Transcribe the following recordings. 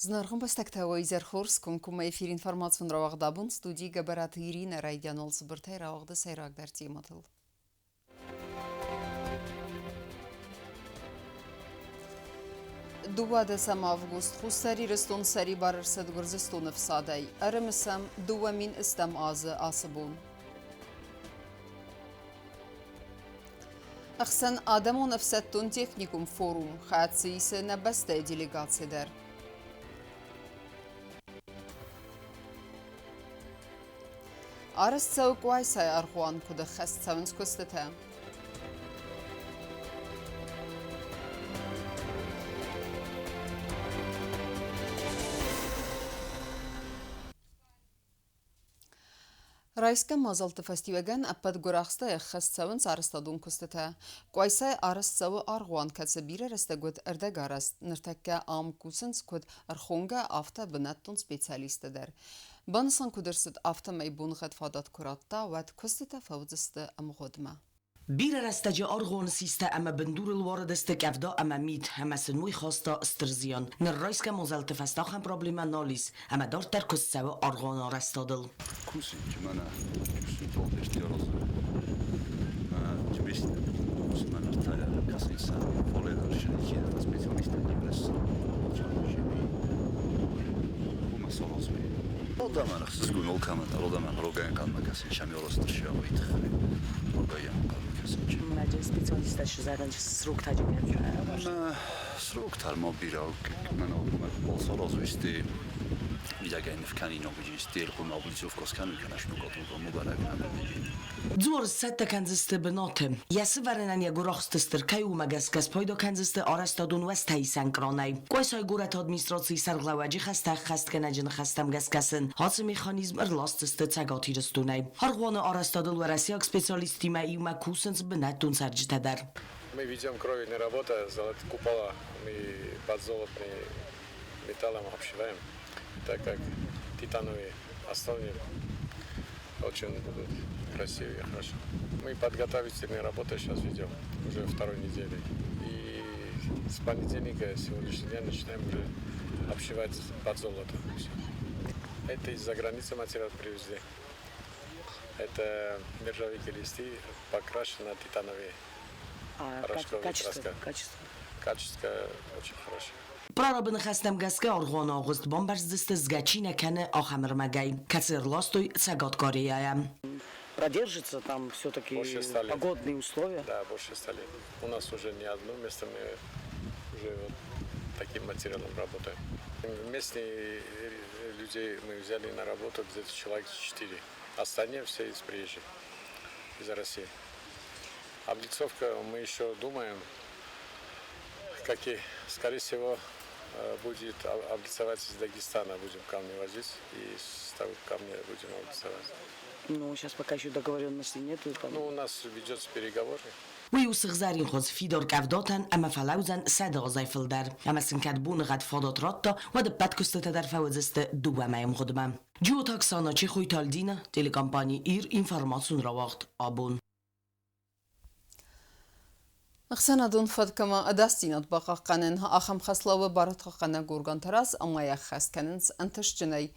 Знарган бастактавой зерхорс кумкума эфир информацион равагдабун студии габарат Ирина Райдянол сыбыртай равагда сайрагдар тематыл. Дувада сам август хустари рестон сари барырсад гурзистонов садай. Арымысам дуамин истам азы асыбун. Ахсан адамон афсаттон техникум форум хатсисы набастай делегациядar. Арысцау куайсай архуан куда хастсавынс костата. Райска мазалты фестиваган аппад гурахста хастсавынс арыстадун костата. Куайсай арысцау архуан кацабира растагуд эрдагараст ныртакка ам кусынс куд архонга авта бинаттон специалистадар. Бансан кудерсит авто майбун гад фадат куратта вад костата фавзисты амгодма. بیر رستجه آرغون سیسته اما بندور الوارد است کفدا اما میت اما سنوی خواستا استرزیان نر رایس که مزلت فستا هم پروبلما نالیس اما دار ترکس سوا آرغون آرستادل کوسی که من کوسی تو اختیاراز من جبیست کوسی من ارتایا کسی سر فولی دارشن که اسپیسیالیست نیمرس چندشی و مسئله می رودا من خصوص گونول کامنت رودا من روگان کام کسی شمی راستش یا ویت روگایم کام کسی مجلس اسپیسیالیستش زدن سروک تجربه من سروک ترما بیراو من بالسال آزویستی ویدگاین فکنی نبودیستی الکون آبلیزوف کاسکانو کنش نگاتون رو مبارک نمیدی زور سته کنزسته بناتم یسی ورنن یا گراخست استرکای و مگس کس پایدا کنزسته آرستادون وستایی سنکرانای کویسای گورت آدمیستراسی سرغلواجی خسته خست که نجن خستم گس کسن حاصل میخانیزم ارلاستسته تگاتی رستونای هرغوان آرستادل و رسیاک سپیسیالیستی مایی و مکوسنس بناتون سرجته در Мы ведем крови не работа, купола мы подзолотные металлом обшиваем, так как титановые основные очень будут красивые, хорошо. Мы подготовительные работы сейчас ведем уже второй недели. И с понедельника сегодняшний день начинаем уже обшивать под золото. Это из-за границы материал привезли. Это нержавейки листы покрашены титановые. Качество очень хорошее. Прорабын хастам гаске аргон август бомбарздысты сгачина кане ахамыр магай. Кацерластуй цагаткарияя. Продержится там все-таки погодные условия? Да, больше 100 лет. У нас уже не одно место, мы уже вот таким материалом работаем. Местные людей мы взяли на работу где-то человек 4. Остальные все из приезжих, из России. Облицовка мы еще думаем, какие, скорее всего, будет облицовать из Дагестана, будем камни возить, и с того камня будем облицовать. Ну, сейчас пока еще договоренности нету. Ну, у нас ведется переговоры. ويوسخ زارين خوز فيدور كافداتن اما فلاوزن ساده زيفل در اما سنكتبون غد فادات راتا و دبت كستت در فوزست دو مايم خدمه جو تاكسانا چه خوي تالدينه تيليكامباني اير انفرماسيون راوقت آبون Ахсанадун фадкама адастинат бақаққанын ахам хаславы баратқаққана гургантарас амая хасканынс антышчынай.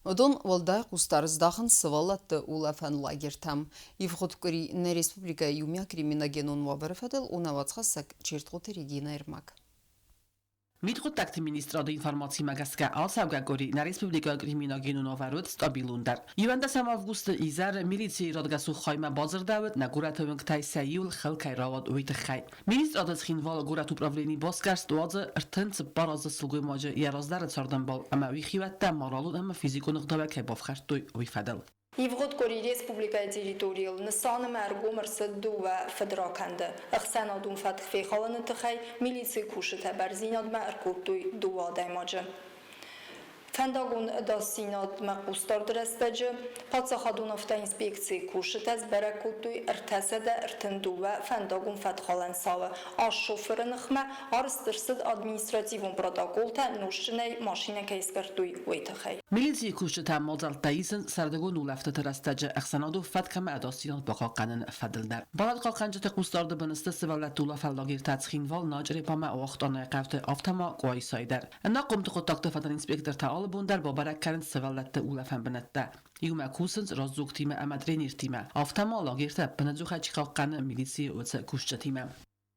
Одон волдай қустарыздағын сывалатты улафан лагертам. Евғыткүри на республика юмя криминогенун вабарфадыл унавацқасак чертғоты Регина Ермак. Митхот такти министрады информации магаска алсавгагори на республика криминогенун аварут стабилундар. Юванда сам август изар милиции радгасу хайма базар давид на гуратовен ктай саюл халкай равад уйтхай. Министрады схинвал гурат управлени басгарст ваза артынц баразы сылгуй мажа яраздар цардан бал ама вихиватта маралун ама физикун гдавак бафхартуй уйфадал. Евгодкори республика территориал насаны мәргумырсы дуа федераканды. Ахсанадун фатхфи халаны тхай милиции кушыта барзинад мәркуртуй дуа даймаджы. Fendagun dasinat maqustar drestacı, patsaxadun afta inspeksiya kuşitez berekutduy irtesede irtinduve Fendagun fetxalen sava. Aş şoförü nıxme arıstırsid administrativun protokolta nuşçiney maşine keyskerduy veytixey. Militsiya kushta modzaltayizin sardagun ulafta tarastajı aqsanadu fatkama adasiyon baqaqanin fadilda. Balad qalqanca taqustarda binista sivalat ulafallagir tatsxinval najri pama oxtana qafta aftama qoysaydar. Naqum tuqtaqta fadan inspektor ta'al bundar babarakkan sivalat ulafan binatta. Yuma kusins razuk tima amadrenir tima. Aftama lagirta binazuxa chiqaqqan militsiya o'tsa kushcha tima.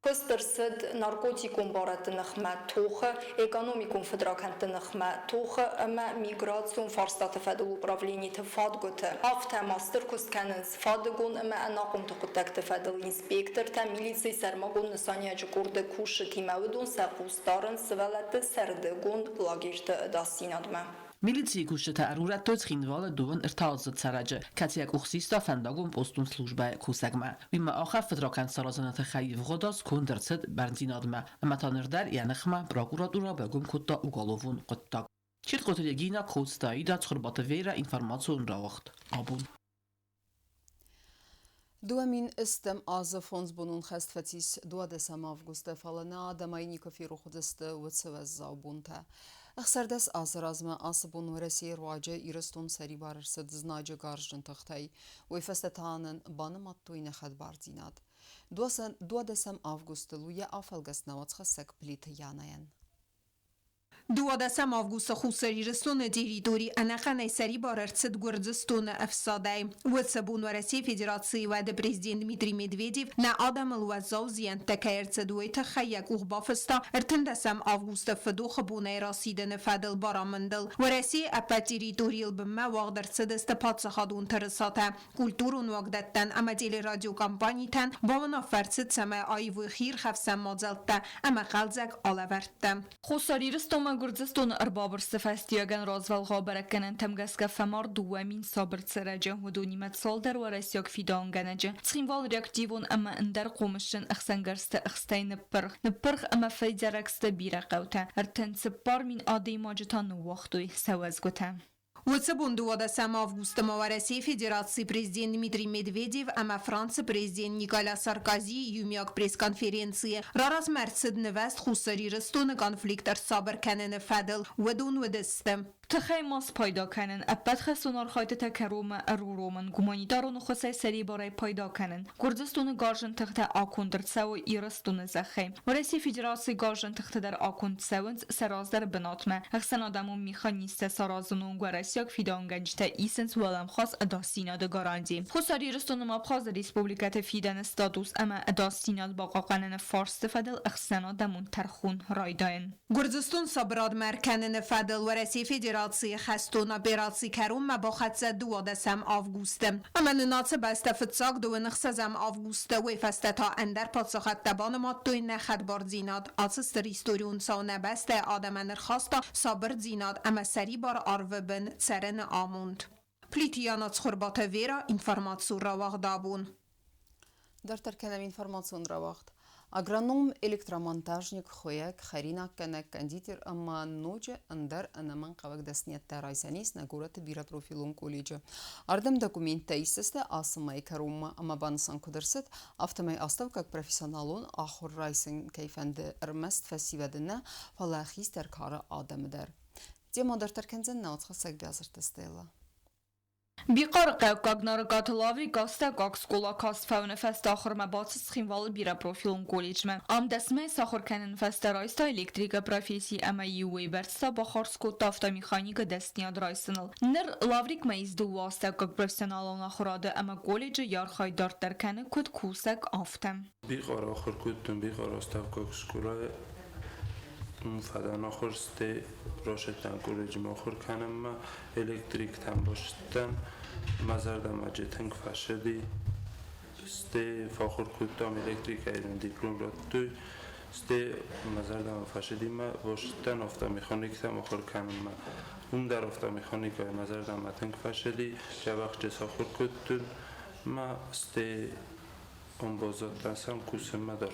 Kustırsid narkotikun baratı nıxme toxı, ekonomikun fedrakantı nıxme toxı, ama migrasyon farstatı fedil upravliyeti fadgıtı. Afta master kuskanız fadgun, ama anaqum tuqtakti fedil inspektor, ta milisi sermagun nisaniyacı kurdu kuşu timavudun saqustarın sivalatı serdigun lagirti dasinadme. Militsiya kushta arurat totsxinval duvan irtazat sarajı. Katiyak uxsista Fendagun postun slujba kusagma. Vima axa fedrakan sarazanat xayiv ghodas kundertsid bardinadma. Ama tanırdar yanıxma prokuratura begum kutta ugalovun quttak. Çit qotiligina kostayda txurbatı vera informatsiyon ravaxt. Abun. Duamin istem azı fonds bunun xestfetis 2 avgusta falana damaynikov iruxudiste vtsvz bunta. Axsardas azrazma asbun Россия ruaca iristun seri barırsid znacı garjın taxtay. Uyfestetanın banım attuine xadbarzinad. 2 avgusta luya afalgas navatsxasek pliti yanayan. 2 avgust خسریرستون تریتوری انقنای سری باررتسد گردستون افسادای و سبون ورسی فدراسی و د پرزیدنت دمیتری مدویدیو نه آدم الوزاو زیان تکایرتسد و تخیک او بافستا ارتندسم avgust فدو خبونه راسیدن فدل بارامندل ورسی اپا تریتوریل بما واقدرتسد استپاتس خادون ترساته کلتورون واقدتن اما دیل رادیو کمپانی تن با منافرتسد سمه آیو خیر خفسم مازلته اما قلزک آلورته خسریرستون Gürcistan erbabırsı festiyagan razvalğa berekenen temgeske femar duamin sabırtsıracı hudunimet salder ve resyak fidanganacı. Txinval reaktivon ama ender qomışın ıxsangarste ıxstay nıpırg ama feyzarakste biraqavta. Erten sıppar min adi macitan vaxtuy sevazgota. وسبون 2 avgust مورسی فدراسی پرزیدنت دمیتری مدویدیو اما فرانس پرزیدنت نیکولا سارکوزی یومیاک پریس کنفرانسی راراز مرسد نوست خسریرستون کنفلیکتر صابر کنن فدل ودون ودستم. تخیماس پیدا کنن ابد خسونار خایت تکروم رومن گمانیدارون خسای سری برای پیدا کنن گردستون گارجن تخت آکوندرد سو ایرستون زخیم ورسی فدراسی گارجن تخت در آکوند سونز سراز در بناتمه اخسن آدمون میخانیست سرازنون گرسیاک فیدانگنج تا ایسنس ولم خاص اداستیناد گاراندی خساری رستون مبخاز ریسپوبلیکت فیدن استادوس اما اداستیناد با قاقنن فارس فدل اخسن آدمون ترخون رایداین گردستون صبراد مرکنن فدل ورسی فدراسی خستونا براسی کروم مباخت 2 avgust. اما نناس بسته فتساق 2 avgust و فسته تا اندر پادساخت دبان ماتوی نخد بار زیناد آسستر ایستوریون سانه بسته آدمانر خواستا صابر زیناد اما سری بار آرو بن سرن آموند. پلیتیانات خربات ویرا انفرماتسو رواق دابون. در ترکنم انفرماتسون رواقت. Агроном электромонтажник خویک خرینا کنک کندیتر اما نوچه اندر انمان قوک دستنیت رایسانیس نگورت بیرا پروفیلون کولیجه. اردم دکومنت تایسته آسمای کروم اما بانسان کدرست افتمای استو کک پروفیسیونالون آخر رایسن کیفند ارمست فسیودنه فلاخیس در کار آدم در. دیما در ترکنزن نوتخ سگ بیازرت استیلا. بیقارقه کاغنار گاتلاوی گاسته گاک سکولا کاست فون فست آخر مباس سخینوال بیرا پروفیلون کولیجمه. ام دسمه ساخر کنن فست رایستا الکتریک پروفیسی اما یوی برستا با خارسکو تافتا میخانیک دستنیاد رایسنل. نر لاوریک مایز دو واسته گاک پروفیسیونالون آخراده اما کولیج یار خای دارت در کنه کد کوسک آفتم. بیقار آخر کدتون بیقار آستاف گاک سکولا فدان آخر سته راشتن کولیج آخر کنم ما الکتریک تن باشتن مزردم اجتنگ فشدی سته فاخر کدتم الکتریک ایران دیپلم را توی سته مزردم فشدی ما باشتن آفتا میخانیک تم آخر کنم ما اون در آفتا میخانیک های مزردم اتنگ فشدی که وقت جساخر کدتون ما سته اون بازات تنسم کوسم مدار.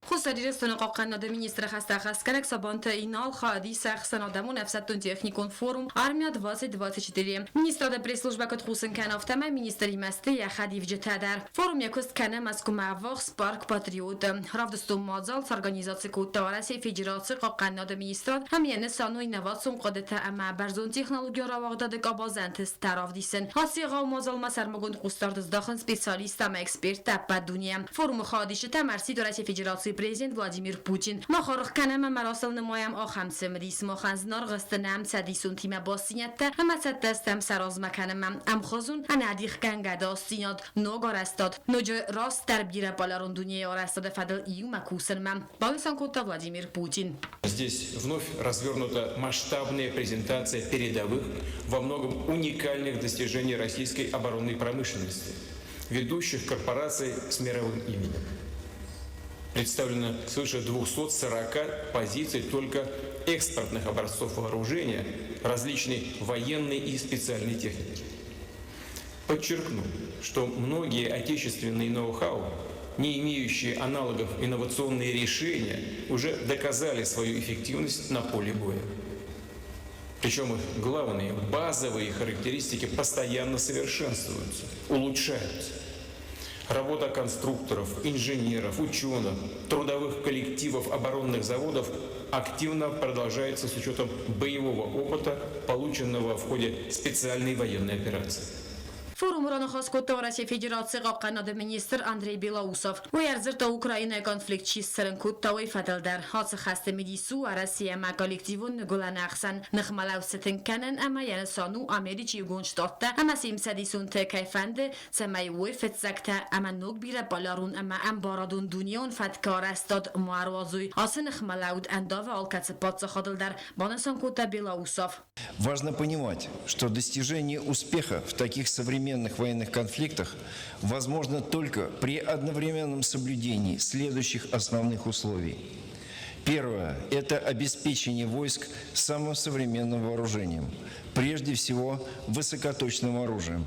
Խուսարիրը կողքանոդը մինիստրը խաստախասկարեք սաբանտը ինալ խադի սախսան ադամուն əfsəttun texnikon forum armiya 2024. Ministrada press-служба կտ խուսն կան ավտամա ministri məsти yaxadiv jitədər. Forum yakust kənə məskum avaq spark patriot. Ravdustum mazal organizatsiya kuttarasi federasiya qaqannoda ministrad həmiyəni sanu innovasyon qadətə əmə bərzun texnologiya ravaqdadı qabazantis taravdisin. Hasiqa mazal masarmagun qustardız daxın spesialist əmə ekspert təppə dünya. Forum xadişi təmərsi dörəsi federasiya Prezident Vladimir Putin. Maxarıq kənəmə mərasıl nümayəm axamsım ریس مخزنار غستنم سدیسون تیم باسینیت هم دستم سراز مکنم ام خزون انادیخ کنگده آستیناد نوگار استاد نوج راست در بیره بالارون دنیای آرستاد فدل ایو مکوسن من باویسان کوتا Владимир Путин. Здесь вновь развернута масштабная презентация передовых, во многом уникальных достижений российской оборонной промышленности, ведущих корпораций с мировым именем. Представлено свыше 240 позиций только экспортных образцов вооружения, различной военной и специальной техники. Подчеркну, что многие отечественные ноу-хау, не имеющие аналогов инновационные решения, уже доказали свою эффективность на поле боя. Причем их главные базовые характеристики постоянно совершенствуются, улучшаются. Работа конструкторов, инженеров, ученых, трудовых коллективов оборонных заводов активно продолжается с учетом боевого опыта, полученного в ходе специальной военной операции. Форум ранахас Кутавраси Федерации Qaqanada Minister Andrey Belausov. У ярзерта Украина конфликт чиссерен Кутавай фадалдар. Хасы хасты медису Россия ма коллективун гуланахсан. Нахмалаусетен канен ама янсану Америчи югонштатта. Ама симсадисун те кайфанде. Самай уефet zakta ама ног бире баларун ама амбарадун дуньян фаткар استاد معروضوی. Хасы нахмалаud андава алкацепатса хадалдар. Банасан Кута Belausov. Важно понимать, что достижение успеха в таких современных военных конфликтах возможно только при одновременном соблюдении следующих основных условий. Первое – это обеспечение войск самым современным вооружением, прежде всего высокоточным оружием.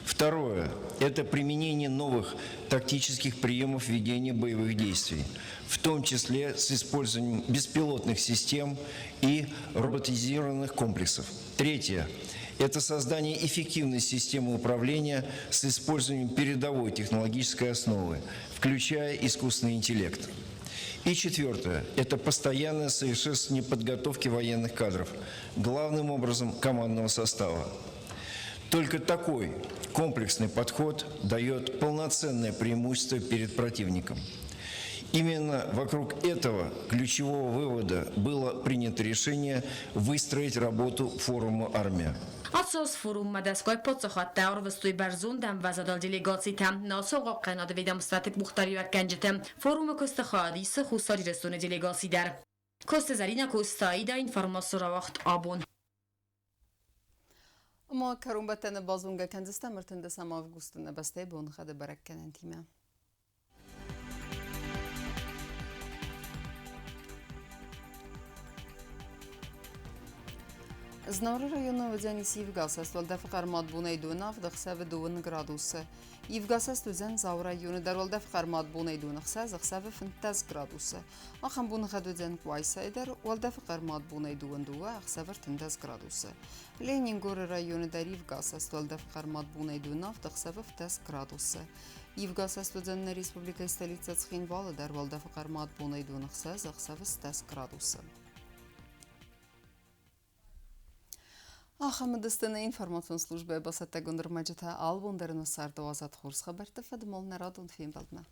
Второе – это применение новых тактических приемов ведения боевых действий, в том числе с использованием беспилотных систем и роботизированных комплексов. Третье – это создание эффективной системы управления с использованием передовой технологической основы, включая искусственный интеллект. И четвертое – это постоянное совершенствование подготовки военных кадров, главным образом командного состава. Только такой комплексный подход дает полноценное преимущество перед противником. Именно вокруг этого ключевого вывода было принято решение выстроить работу форума «Армия». Asas forum madeskoj podsahatta arvostui berzundam vazadal delegacitam na Qaqanada vedamstvati muxtarivat ganjitem forum kostahadi se khusari resune delegasi dar. Kostazarina kostaida informasora vaqt abon. ما کرون بتن بازونگه کندسته مرتن دسم آفگوست نبسته بون خد برکن تیمه. Знавры района вдзяни Евгасас валдаф қармат бунай дунав дახсав 2 градусы. Евгасас вдзян зав районы дар валдаф қармат бунай дунахса дახсав 15 градусы. Ахан бун хад вдзян квайсайдар валдаф қармат бунай дуандуа дახсав 15 градусы. Ленингор районы дар Евгасас валдаф қармат бунай дунав дახсав 10 градусы. Евгасас вдзян на республика столица Цхинвалы дар валдаф қармат бунай дунахса дახсав 10 градусы. Ахамдыстыны информацион службы басатта гондар маджата албондарына сарды азат хорс хабарты фадмол нарадон фем балдна.